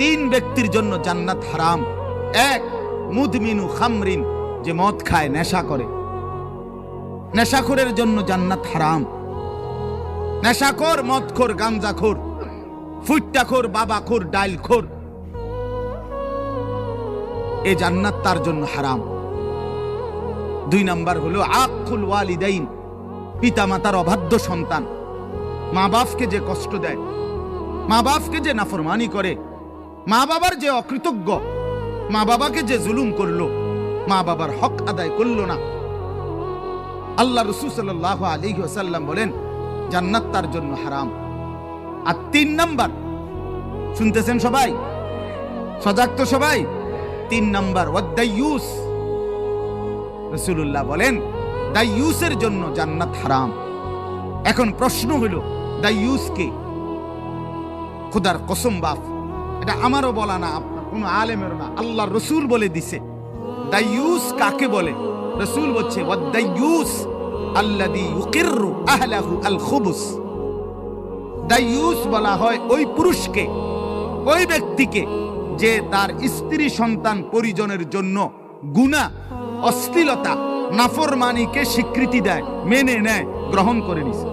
তিন ব্যক্তির জন্য জান্নাত হারাম। এক, মুদমিনু খামরিন, যে মদ খায়, নেশা করে, নেশাখোরের জন্য জান্নাত হারাম। নেশাখোর, মদখোর, গাঞ্জাখোর, ফুট্টাখোর, বাবাখোর, ডাইলখোর, এ জান্নাত তার জন্য হারাম। দুই নাম্বার হলো আকুল ওয়ালিদাইন, পিতা মাতার অবাধ্য সন্তান, মা বাপকে যে কষ্ট দেয়, মা বাপকে যে নাফরমানি করে, মা বাবার যে অকৃতজ্ঞ, মা বাবাকে যে জুলুম করলো, মা বাবার হক আদায় করলো না। আল্লাহ রাসূল সাল্লাল্লাহু আলাইহি ওয়াসাল্লাম বলেন জান্নাত তার জন্য হারাম। আর তিন নাম্বার, শুনতেছেন সবাই? সজাগ তো সবাই? তিন নাম্বার ওয়াদাইয়ুস, রাসূলুল্লাহ বলেন দাইয়ুসের জন্য জান্নাত হারাম। এখন প্রশ্ন হলো দাইয়ুস কে? খোদার কসম বাপ, এটা আমারও বলা না, আপনার কোনো আলেমেরও না, আল্লাহর রাসূল বলে দিছে। দাইয়ুস কাকে বলে? রাসূল বলছে ওয়াদাইয়ুস আল্লাযী ইউকিররু আহলাহু আল খুবুস। দাইয়ুস বলা হয় ওই পুরুষকে, ওই ব্যক্তিকে যে তার স্ত্রী সন্তান পরিজনের জন্য গুনাহ, অশ্লীলতা, নাফরমানিকে স্বীকৃতি দেয়, মেনে নেয়, গ্রহণ করে নিছে।